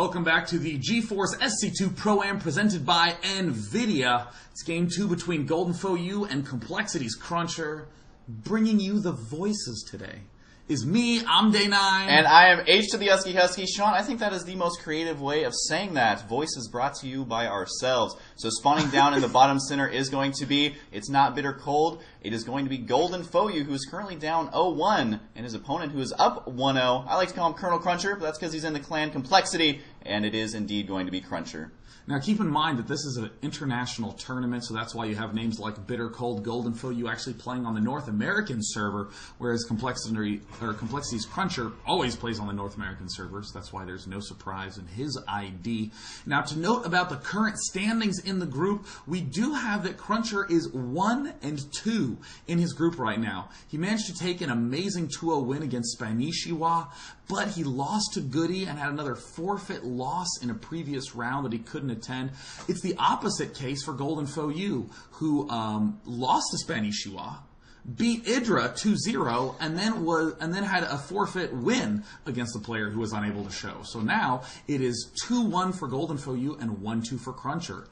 welcome back to the GeForce SC2 Pro-Am presented by NVIDIA. It's Game 2 between Goldenfou and Complexity's Cruncher. Bringing you the voices today is me, I'm Day9. And I am H to the husky. Sean, I think that is the most creative way of saying that. Voices brought to you by ourselves. So spawning down in the bottom center is going to be, it's not bitter cold, it is going to be Goldenfou, who is currently down 0-1, and his opponent who is up 1-0. I like to call him Colonel Cruncher, but that's because he's in the clan Complexity, and it is indeed going to be Cruncher. Now keep in mind that this is an international tournament, so that's why you have names like Bitter Cold, Goldenfou actually playing on the North American server, whereas Complexity's Cruncher always plays on the North American servers. That's why there's no surprise in his ID. Now to note about the current standings in the group, we do have that Cruncher is 1-2 in his group right now. He managed to take an amazing 2-0 win against Spanishiwa, but he lost to Goody and had another forfeit loss in a previous round that he couldn't attend. It's the opposite case for Goldenfou, who lost to Spanishiwa, beat Idra 2-0, and then had a forfeit win against the player who was unable to show. So now it is 2-1 for Goldenfou and 1-2 for Cruncher.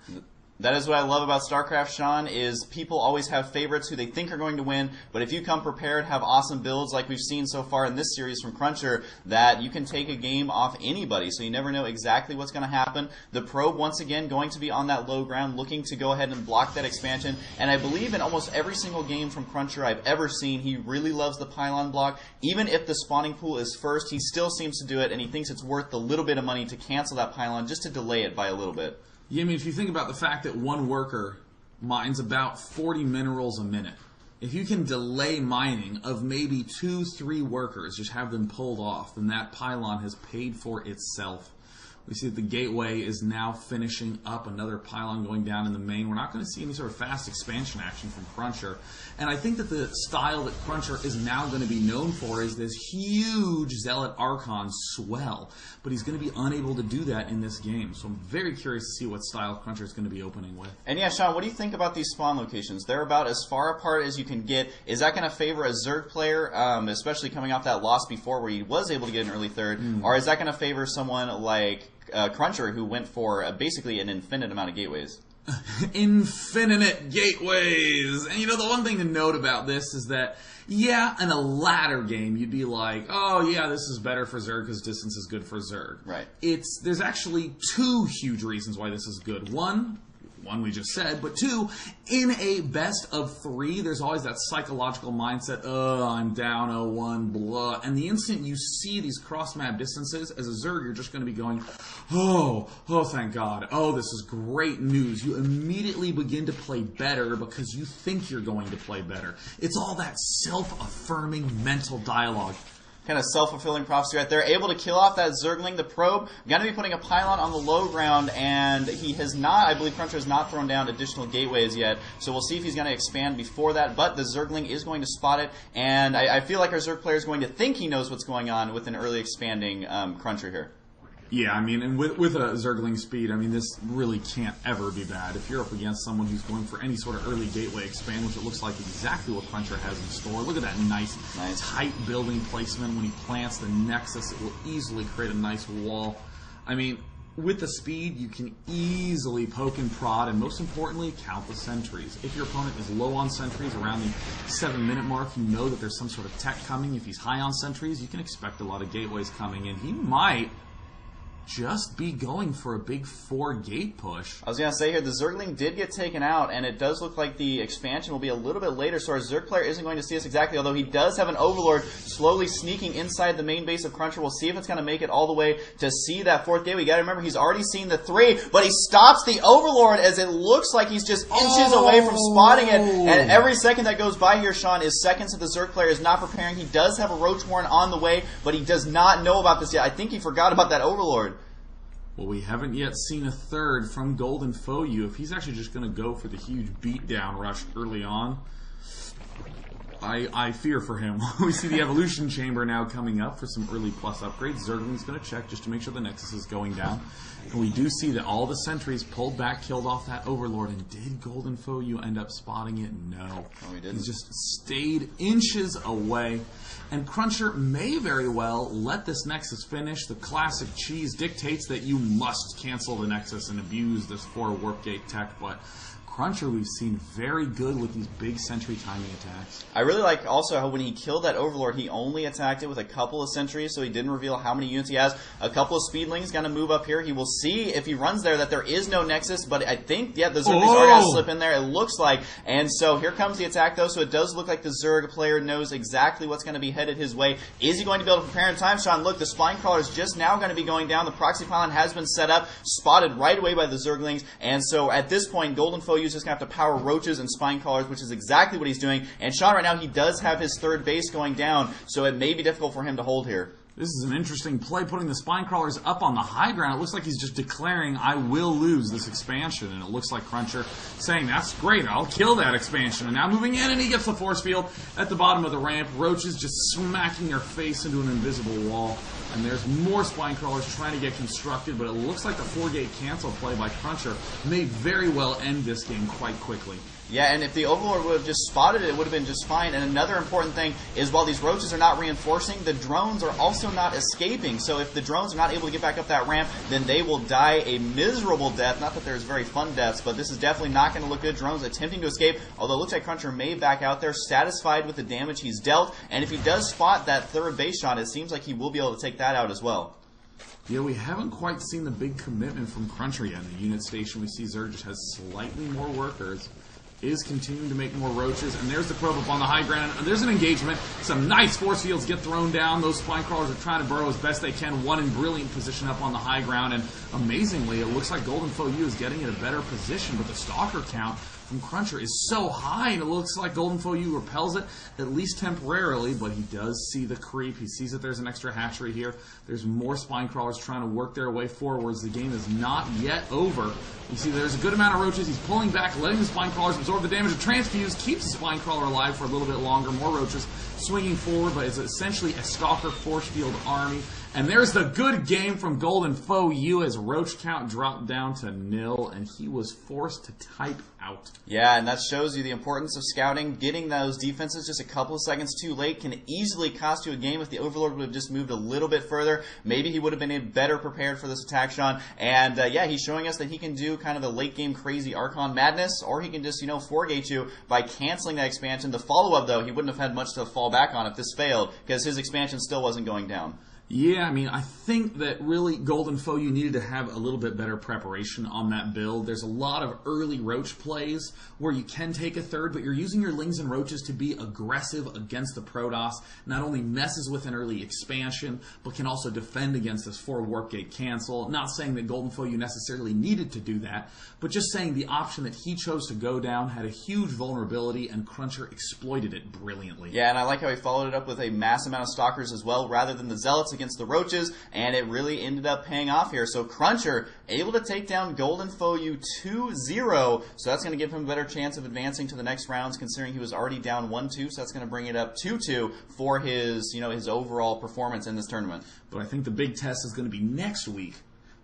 That is what I love about StarCraft, Sean, is people always have favorites who they think are going to win, but if you come prepared, have awesome builds like we've seen so far in this series from Cruncher, that you can take a game off anybody, so you never know exactly what's going to happen. The probe, once again, going to be on that low ground, looking to go ahead and block that expansion, and I believe in almost every single game from Cruncher I've ever seen, he really loves the pylon block. Even if the spawning pool is first, he still seems to do it, and he thinks it's worth the little bit of money to cancel that pylon just to delay it by a little bit. Yeah, I mean, if you think about the fact that one worker mines about 40 minerals a minute, if you can delay mining of maybe 2-3 workers, just have them pulled off, then that pylon has paid for itself. We see that the gateway is now finishing up, another pylon going down in the main. We're not going to see any sort of fast expansion action from Cruncher. And I think that the style that Cruncher is now going to be known for is this huge Zealot Archon swell. But he's going to be unable to do that in this game. So I'm very curious to see what style Cruncher is going to be opening with. And yeah, Sean, what do you think about these spawn locations? They're about as far apart as you can get. Is that going to favor a Zerg player, especially coming off that loss before where he was able to get an early third? Or is that going to favor someone like Cruncher, who went for basically an infinite amount of gateways? Infinite gateways! And you know, the one thing to note about this is that, yeah, in a ladder game, you'd be like, oh yeah, this is better for Zerg because distance is good for Zerg. Right. There's actually two huge reasons why this is good. One we just said, but two, in a best of 3, there's always that psychological mindset, I'm down 0-1, blah. And the instant you see these cross-map distances, as a Zerg, you're just going to be going, oh, thank God, oh, this is great news. You immediately begin to play better because you think you're going to play better. It's all that self-affirming mental dialogue. Kind of self-fulfilling prophecy right there. Able to kill off that Zergling, the probe. Going to be putting a pylon on the low ground, and he has not, I believe Cruncher has not thrown down additional gateways yet, so we'll see if he's going to expand before that, but the Zergling is going to spot it, and I feel like our Zerg player is going to think he knows what's going on with an early expanding Cruncher here. Yeah, I mean, and with a Zergling speed, I mean, this really can't ever be bad. If you're up against someone who's going for any sort of early gateway expand, which it looks like exactly what Cruncher has in store. Look at that nice, tight building placement. When he plants the Nexus, it will easily create a nice wall. I mean, with the speed, you can easily poke and prod, and most importantly, count the sentries. If your opponent is low on sentries, around the 7-minute mark, you know that there's some sort of tech coming. If he's high on sentries, you can expect a lot of gateways coming in. He might just be going for a big 4-gate push. I was going to say here, the Zergling did get taken out, and it does look like the expansion will be a little bit later, so our Zerg player isn't going to see this exactly, although he does have an Overlord slowly sneaking inside the main base of Cruncher. We'll see if it's going to make it all the way to see that 4th gate. We got to remember, he's already seen the 3, but he stops the Overlord as it looks like he's just inches away from spotting it, and every second that goes by here, Sean, is seconds that the Zerg player is not preparing. He does have a Roach Warren on the way, but he does not know about this yet. I think he forgot about that Overlord. Well, we haven't yet seen a third from Goldenfou. If he's actually just going to go for the huge beatdown rush early on, I fear for him. We see the Evolution Chamber now coming up for some early plus upgrades. Zergling's going to check just to make sure the Nexus is going down. And we do see that all the sentries pulled back, killed off that Overlord. And did Goldenfou you end up spotting it? No. No, he didn't. He just stayed inches away. And Cruncher may very well let this Nexus finish. The classic cheese dictates that you must cancel the Nexus and abuse this 4 Warp Gate tech, but Cruncher we've seen very good with these big sentry timing attacks. I really like also how when he killed that Overlord, he only attacked it with a couple of sentries, so he didn't reveal how many units he has. A couple of Speedlings going to move up here. He will see if he runs there that there is no Nexus, but I think, yeah, the Zerg are going to slip in there, it looks like. And so here comes the attack, though, so it does look like the Zerg player knows exactly what's going to be headed his way. Is he going to be able to prepare in time, Sean? Look, the Spine Crawler is just now going to be going down. The Proxy Pylon has been set up, spotted right away by the Zerglings, and so at this point, Goldenfou is just going to have to power Roaches and Spine Crawlers, which is exactly what he's doing. And Sean, right now, he does have his 3rd base going down, so it may be difficult for him to hold here. This is an interesting play, putting the Spine Crawlers up on the high ground. It looks like he's just declaring, I will lose this expansion. And it looks like Cruncher saying, that's great, I'll kill that expansion. And now moving in, and he gets the force field at the bottom of the ramp. Roaches just smacking their face into an invisible wall. And there's more Spine Crawlers trying to get constructed, but it looks like the 4-gate cancel play by Cruncher may very well end this game quite quickly. Yeah, and if the Overlord would have just spotted it, it would have been just fine. And another important thing is while these Roaches are not reinforcing, the drones are also not escaping. So if the drones are not able to get back up that ramp, then they will die a miserable death. Not that there's very fun deaths, but this is definitely not going to look good. Drones attempting to escape, although it looks like Cruncher may back out there, satisfied with the damage he's dealt. And if he does spot that 3rd base shot, it seems like he will be able to take that out as well. Yeah, we haven't quite seen the big commitment from Cruncher yet. In the unit station, we see Zerg just has slightly more workers, is continuing to make more Roaches, and there's the probe up on the high ground. And there's an engagement. Some nice force fields get thrown down. Those Spine Crawlers are trying to burrow as best they can. One in brilliant position up on the high ground, and amazingly, it looks like Goldenfou is getting in a better position, but the Stalker count from Cruncher is so high, and it looks like Goldenfou repels it, at least temporarily, but he does see the creep. He sees that there's an extra hatchery here. There's more Spine Crawlers trying to work their way forwards. The game is not yet over. You see there's a good amount of Roaches. He's pulling back, letting the Spine Crawlers absorb the damage. The Transfuse keeps the Spine Crawler alive for a little bit longer. More Roaches swinging forward, but it's essentially a Stalker force field army. And there's the good game from Goldenfou as Roach count dropped down to 0, and he was forced to type out. Yeah, and that shows you the importance of scouting. Getting those defenses just a couple of seconds too late can easily cost you a game. If the Overlord would have just moved a little bit further, maybe he would have been better prepared for this attack, Sean. And yeah, he's showing us that he can do kind of the late game crazy Archon madness, or he can just, 4-gate you by canceling that expansion. The follow-up, though, he wouldn't have had much to fall back on if this failed, because his expansion still wasn't going down. Yeah, I mean, I think that really Goldenfou needed to have a little bit better preparation on that build. There's a lot of early Roach plays where you can take a 3rd, but you're using your Lings and Roaches to be aggressive against the Protoss. Not only messes with an early expansion, but can also defend against this 4 Warp Gate cancel. Not saying that Goldenfou necessarily needed to do that, but just saying the option that he chose to go down had a huge vulnerability, and Cruncher exploited it brilliantly. Yeah, and I like how he followed it up with a mass amount of Stalkers as well, rather than the Zealots against the Roaches, and it really ended up paying off here. So Cruncher able to take down Goldenfou 2-0, so that's going to give him a better chance of advancing to the next rounds, considering he was already down 1-2, so that's going to bring it up 2-2 for his, his overall performance in this tournament. But I think the big test is going to be next week,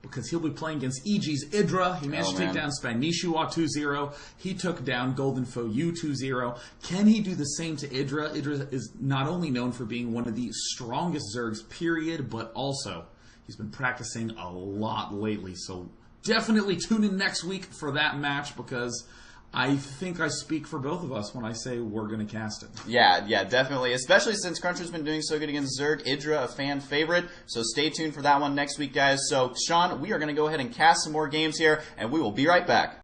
because he'll be playing against EG's Idra. He managed to take down Spanishua 2-0. He took down Goldenfou 2-0. Can he do the same to Idra? Idra is not only known for being one of the strongest Zergs, period, but also he's been practicing a lot lately. So definitely tune in next week for that match, because I think I speak for both of us when I say we're going to cast it. Yeah, definitely. Especially since Cruncher's been doing so good against Zerg. Idra, a fan favorite. So stay tuned for that one next week, guys. So, Sean, we are going to go ahead and cast some more games here, and we will be right back.